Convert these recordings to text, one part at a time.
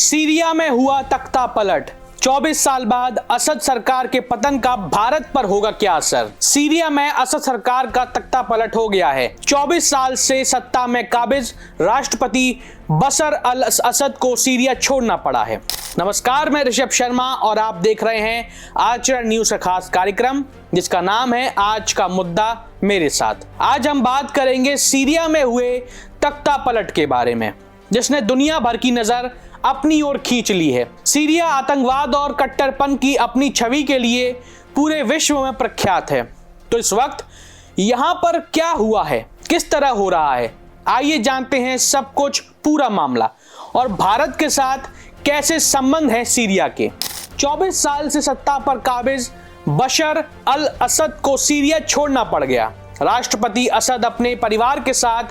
Syria में हुआ तख्ता पलट। 24 साल बाद असद सरकार के पतन का भारत पर होगा क्या असर? सीरिया में असद सरकार का तख्ता पलट हो गया है। 24 साल से सत्ता में काबिज राष्ट्रपति बशर अल असद को सीरिया छोड़ना पड़ा है। नमस्कार, मैं ऋषभ शर्मा और आप देख रहे हैं आचरण न्यूज का खास कार्यक्रम जिसका नाम है आज का मुद्दा मेरे साथ। आज हम बात करेंगे सीरिया में हुए तख्ता पलट के बारे में जिसने दुनिया भर की नजर अपनी ओर खींच ली है। सीरिया आतंकवाद और कट्टरपन की अपनी छवि के लिए पूरे विश्व में प्रख्यात है। तो इस वक्त यहां पर क्या हुआ है, किस तरह हो रहा है, आइए जानते हैं सब कुछ, पूरा मामला और भारत के साथ कैसे संबंध है सीरिया के। 24 साल से सत्ता पर काबिज बशर अल असद को सीरिया छोड़ना पड़ गया। राष्ट्रपति असद अपने परिवार के साथ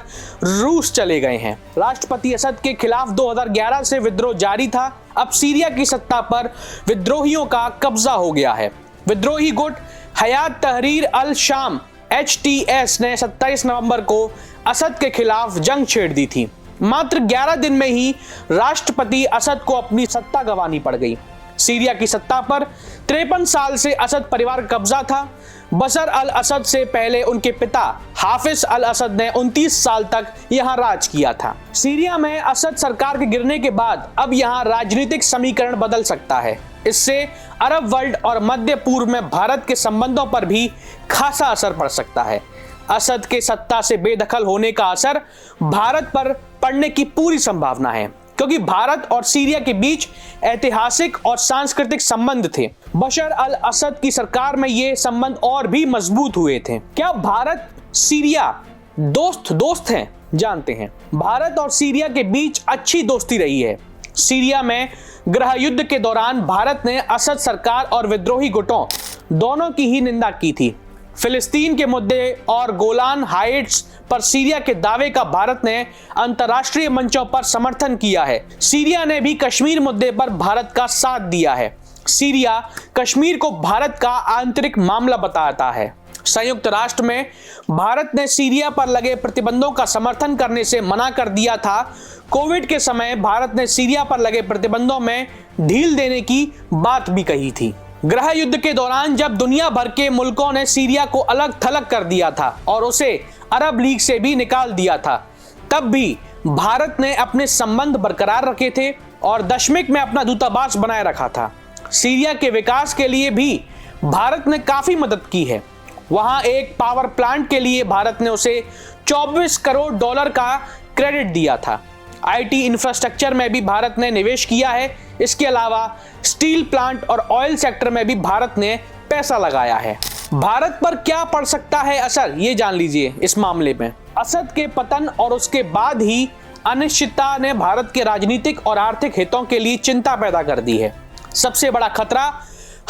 रूस चले गए हैं। राष्ट्रपति असद के खिलाफ 2011 से विद्रोह जारी था। अब सीरिया की सत्ता पर विद्रोहियों का कब्जा हो गया है। विद्रोही गुट हयात तहरीर अल शाम HTS ने 27 नवंबर को असद के खिलाफ जंग छेड़ दी थी। मात्र 11 दिन में ही राष्ट्रपति असद को अपनी सत्ता गंवानी पड़ गई। सीरिया की सत्ता पर 53 साल से असद परिवार का कब्जा था। बशर अल असद से पहले उनके पिता हाफिज अल असद ने 29 साल तक यहां राज किया था। सीरिया में असद सरकार के गिरने के बाद अब यहां राजनीतिक समीकरण बदल सकता है। इससे अरब वर्ल्ड और मध्य पूर्व में भारत के संबंधों पर भी खासा असर पड़ सकता है। असद के सत्ता से बेदखल होने का असर भारत पर पड़ने की पूरी संभावना है क्योंकि भारत और सीरिया के बीच ऐतिहासिक और सांस्कृतिक संबंध थे। बशर अल असद की सरकार में ये संबंध और भी मजबूत हुए थे। क्या भारत सीरिया दोस्त हैं? जानते हैं। भारत और सीरिया के बीच अच्छी दोस्ती रही है। सीरिया में गृह युद्ध के दौरान भारत ने असद सरकार और विद्रोही गुटों दोनों की ही निंदा की थी। फिलिस्तीन के मुद्दे और गोलान हाइट्स पर सीरिया के दावे का भारत ने अंतर्राष्ट्रीय मंचों पर समर्थन किया है। सीरिया ने भी कश्मीर मुद्दे पर भारत का साथ दिया है। सीरिया कश्मीर को भारत का आंतरिक मामला बताता है। संयुक्त राष्ट्र में भारत ने सीरिया पर लगे प्रतिबंधों का समर्थन करने से मना कर दिया था। कोविड के समय भारत ने सीरिया पर लगे प्रतिबंधों में ढील देने की बात भी कही थी। गृह युद्ध के दौरान जब दुनिया भर के मुल्कों ने सीरिया को अलग थलग कर दिया था और उसे अरब लीग से भी निकाल दिया था, तब भी भारत ने अपने संबंध बरकरार रखे थे और दशमिक में अपना दूतावास बनाए रखा था। सीरिया के विकास के लिए भी भारत ने काफी मदद की है। वहां एक पावर प्लांट के लिए भारत ने उसे 24 करोड़ डॉलर का क्रेडिट दिया था। IT इंफ्रास्ट्रक्चर में भी भारत ने निवेश किया है। इसके अलावा स्टील प्लांट और ऑयल सेक्टर में भी भारत ने पैसा लगाया है। भारत पर क्या पड़ सकता है असर, ये जान लीजिए इस मामले में। असद के पतन और उसके बाद ही अनिश्चितता ने भारत के राजनीतिक और आर्थिक हितों के लिए चिंता पैदा कर दी है। सबसे बड़ा खतरा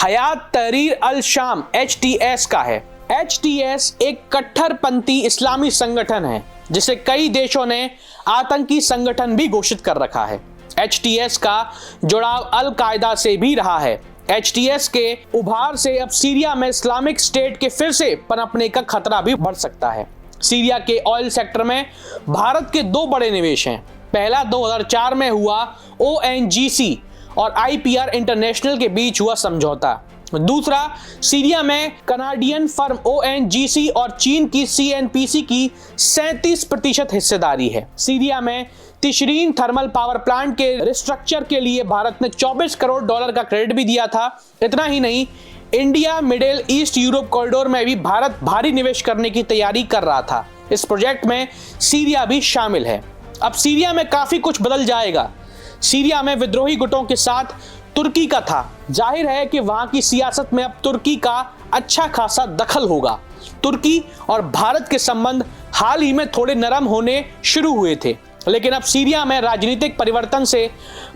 हयात तहरीर अल शाम HTS का है। HTS एक कट्टरपंथी इस्लामी संगठन है जिसे कई देशों ने आतंकी संगठन भी घोषित कर रखा है। HTS का जुड़ाव अल कायदा से भी रहा है। HTS के उभार से अब सीरिया में इस्लामिक स्टेट के फिर से पनपने का खतरा भी बढ़ सकता है। सीरिया के ऑयल सेक्टर में भारत के 2 बड़े निवेश हैं। पहला 2004 में हुआ ONGC और IPR इंटरनेशनल के बीच हुआ समझौता। दूसरा सीरिया में कनाडियन फर्म ONGC और चीन की CNPC की 37% हिस्सेदारी है। सीरिया में तिशरीन थर्मल पावर प्लांट के रिस्ट्रक्चर के लिए भारत ने 24 करोड़ डॉलर का क्रेडिट भी दिया था। इतना ही नहीं, India middle east Europe corridor में भी भारत भारी निवेश करने की तैयारी कर रहा था। इस प्रोजेक्ट में सीरिया भी शामिल है। अब सीरिया में काफी कुछ बदल जाएगा। सीरिया में विद्रोही गुटों के साथ तुर्की का था। जाहिर है कि वहां की सियासत में अब तुर्की का अच्छा खासा दखल होगा। तुर्की और भारत के संबंध हाल ही में थोड़े नरम होने शुरू हुए थे, लेकिन अब सीरिया में राजनीतिक परिवर्तन से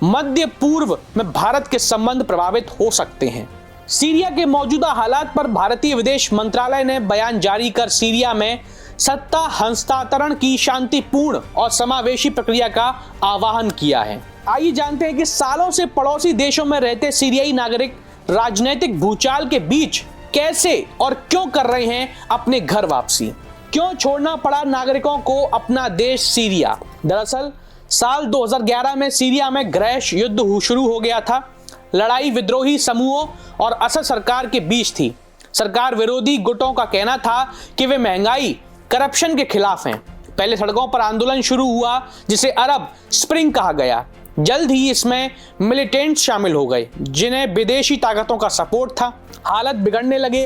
मध्य पूर्व में भारत के संबंध प्रभावित हो सकते हैं। सीरिया के मौजूदा हालात पर भारतीय विदेश मंत्रालय ने बयान जारी कर सीरिया में सत्ता हस्तांतरण की शांतिपूर्ण और समावेशी प्रक्रिया का आह्वान किया है। आइए जानते हैं कि सालों से पड़ोसी देशों में रहते सीरियाई नागरिक राजनीतिक भूचाल के बीच कैसे और क्यों कर रहे हैं अपने घर वापसी। क्यों छोड़ना पड़ा नागरिकों को अपना देश सीरिया? दरअसल साल 2011 में सीरिया में गृह युद्ध शुरू हो गया था। लड़ाई विद्रोही समूहों और असद सरकार के बीच थी। सरकार विरोधी गुटों का कहना था कि वे महंगाई, करप्शन के खिलाफ हैं। पहले सड़कों पर आंदोलन शुरू हुआ जिसे अरब स्प्रिंग कहा गया। जल्द ही इसमें मिलिटेंट्स शामिल हो गए जिन्हें विदेशी ताकतों का सपोर्ट था। हालत बिगड़ने लगे।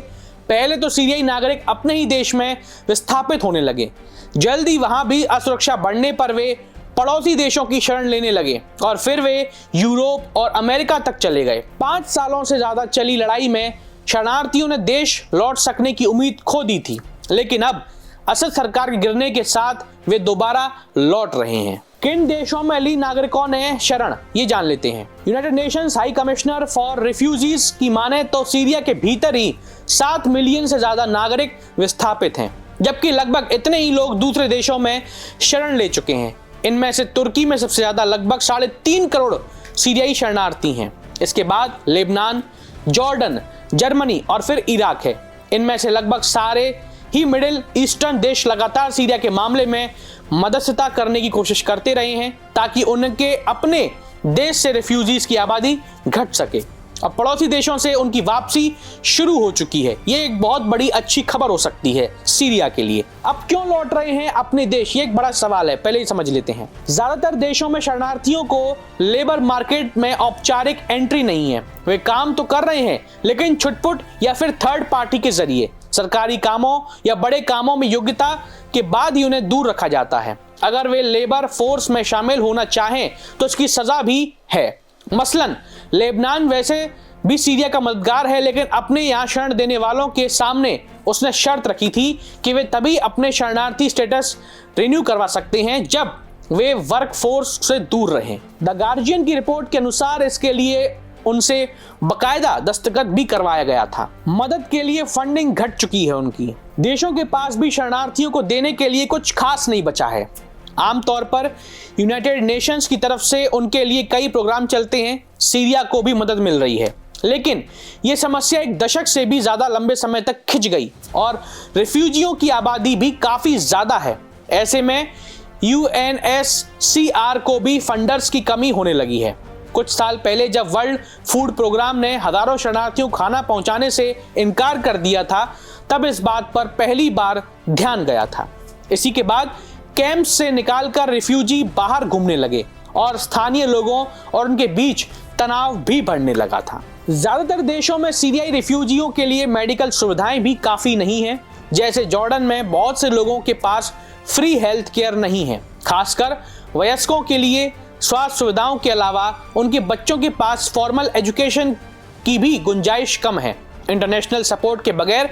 पहले तो सीरियाई नागरिक अपने ही देश में विस्थापित होने लगे। जल्द ही वहां भी असुरक्षा बढ़ने पर वे पड़ोसी देशों की शरण लेने लगे और फिर वे यूरोप और अमेरिका तक चले गए। 5 सालों से ज्यादा चली लड़ाई में शरणार्थियों ने देश लौट सकने की उम्मीद खो दी थी, लेकिन अब असद सरकार के गिरने के साथ वे दोबारा लौट रहे हैं। किन देशों में ली नागरिकों ने शरण, ये जान लेते हैं। United Nations high commissioner for refugees की माने तो सीरिया के भीतर ही 7 मिलियन से ज्यादा नागरिक विस्थापित हैं, जबकि लगभग इतने ही लोग दूसरे देशों में शरण ले चुके हैं। इनमें से तुर्की में सबसे ज्यादा लगभग 3.5 करोड़ सीरियाई शरणार्थी हैं। इसके बाद लेबनान, जॉर्डन, जर्मनी और फिर इराक है। इनमें से लगभग सारे ही मिडिल ईस्टर्न देश लगातार सीरिया के मामले में मध्यस्थता करने की कोशिश करते रहे हैं ताकि उनके अपने देश से रिफ्यूजीज की आबादी घट सके। अब पड़ोसी देशों से उनकी वापसी शुरू हो चुकी है। ये एक बहुत बड़ी अच्छी खबर हो सकती है सीरिया के लिए। अब क्यों लौट रहे हैं अपने देश, ये एक बड़ा सवाल है, पहले ही समझ लेते हैं। ज्यादातर देशों में शरणार्थियों को लेबर मार्केट में औपचारिक एंट्री नहीं है। वे काम तो कर रहे हैं लेकिन छुटपुट या फिर थर्ड पार्टी के जरिए। सरकारी कामों या बड़े कामों में योग्यता के बाद ही उन्हें दूर रखा जाता है। अगर वे लेबर फोर्स में शामिल होना चाहें तो इसकी सजा भी है। मसलन लेबनान वैसे भी सीरिया का मददगार है, लेकिन अपने यहाँ शरण देने वालों के सामने उसने शर्त रखी थी कि वे तभी अपने शरणार्थी स्टेटस रिन्यू करवा सकते हैं जब वे वर्क फोर्स से दूर रहें। द गार्जियन की रिपोर्ट के अनुसार इसके लिए उनसे बकायदा दस्तखत भी करवाया गया था। मदद के लिए फंडिंग घट चुकी है उनकी। देशों के पास भी शरणार्थियों को देने के लिए कुछ खास नहीं बचा है। आमतौर पर यूनाइटेड नेशंस की तरफ से उनके लिए कई प्रोग्राम चलते हैं। सीरिया को भी मदद मिल रही है, लेकिन यह समस्या एक दशक से भी ज्यादा लंबे समय तक खिंच गई और रिफ्यूजियों की आबादी भी काफी ज्यादा है। ऐसे में यूएनएचसीआर को भी फंडर्स की कमी होने लगी है। कुछ साल पहले जब वर्ल्ड फूड प्रोग्राम ने हजारों शरणार्थियों को खाना पहुंचाने से इनकार कर दिया था, तब इस बात पर पहली बार ध्यान गया था। इसी के बाद कैंप से निकालकर रिफ्यूजी बाहर घूमने लगे और स्थानीय लोगों और उनके बीच तनाव भी बढ़ने लगा था। ज्यादातर देशों में सीरियाई रिफ्यूजियों के लिए मेडिकल सुविधाएं भी काफी नहीं है। जैसे जॉर्डन में बहुत से लोगों के पास फ्री हेल्थ केयर नहीं है। खासकर वयस्कों के लिए स्वास्थ्य सुविधाओं के अलावा उनके बच्चों के पास फॉर्मल एजुकेशन की भी गुंजाइश कम है। इंटरनेशनल सपोर्ट के बगैर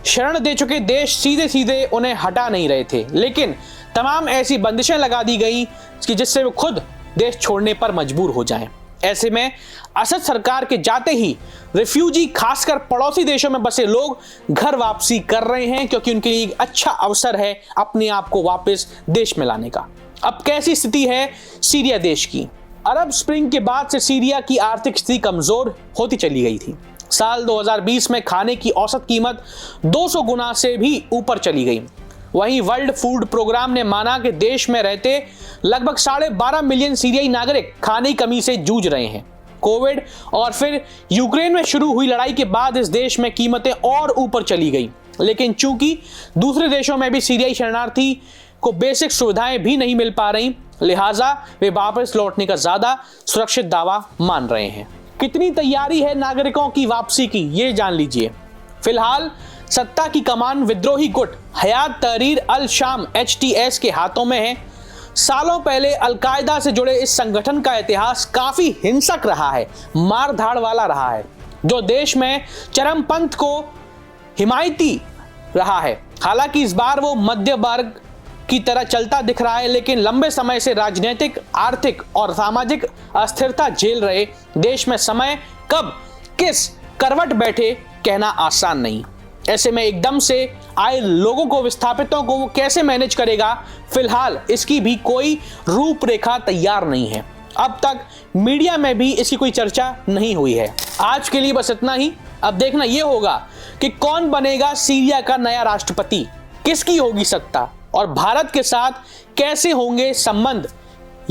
शरण दे चुके देश सीधे सीधे उन्हें हटा नहीं रहे थे, लेकिन तमाम ऐसी बंदिशें लगा दी गई कि जिससे वो खुद देश छोड़ने पर मजबूर हो जाएं। ऐसे में असद सरकार के जाते ही रिफ्यूजी, खासकर पड़ोसी देशों में बसे लोग घर वापसी कर रहे हैं, क्योंकि उनके लिए एक अच्छा अवसर है अपने आप को वापस देश में लाने का। अब कैसी स्थिति है सीरिया देश की? अरब स्प्रिंग के बाद से सीरिया की आर्थिक स्थिति कमजोर होती चली गई थी। साल 2020 में खाने की औसत कीमत 200 गुना से भी ऊपर चली गई। वहीं वर्ल्ड फूड प्रोग्राम ने माना कि देश में रहते लगभग 12.5 मिलियन सीरियाई नागरिक खाने की कमी से जूझ रहे हैं। कोविड और फिर यूक्रेन में शुरू हुई लड़ाई के बाद इस देश में कीमतें और ऊपर चली गई, लेकिन चूंकि दूसरे देशों में भी सीरियाई शरणार्थी को बेसिक सुविधाएं भी नहीं मिल पा रही, लिहाजा वे वापस लौटने का ज्यादा सुरक्षित दावा मान रहे हैं। कितनी तैयारी है नागरिकों की वापसी की, ये जान लीजिए। फिलहाल सत्ता की कमान विद्रोही गुट हयात तहरीर अल शाम HTS के हाथों में है। सालों पहले अलकायदा से जुड़े इस संगठन का इतिहास काफी हिंसक रहा है, मार धाड़ वाला रहा है, जो देश में चरमपंथ को हिमायती रहा है। हालांकि इस बार वो मध्य वर्ग की तरह चलता दिख रहा है, लेकिन लंबे समय से राजनीतिक, आर्थिक और सामाजिक अस्थिरता झेल रहे देश में समय कब किस करवट बैठे कहना आसान नहीं। ऐसे में एकदम से आए लोगों को, विस्थापितों को वो कैसे मैनेज करेगा, फिलहाल इसकी भी कोई रूपरेखा तैयार नहीं है। अब तक मीडिया में भी इसकी कोई चर्चा नहीं हुई है। आज के लिए बस इतना ही। अब देखना यह होगा कि कौन बनेगा सीरिया का नया राष्ट्रपति, किसकी होगी सत्ता और भारत के साथ कैसे होंगे संबंध,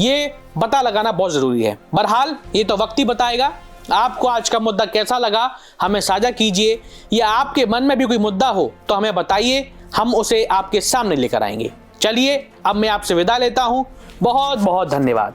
ये पता लगाना बहुत जरूरी है। बहरहाल ये तो वक्त ही बताएगा। आपको आज का मुद्दा कैसा लगा हमें साझा कीजिए, या आपके मन में भी कोई मुद्दा हो तो हमें बताइए, हम उसे आपके सामने लेकर आएंगे। चलिए अब मैं आपसे विदा लेता हूं। बहुत बहुत धन्यवाद।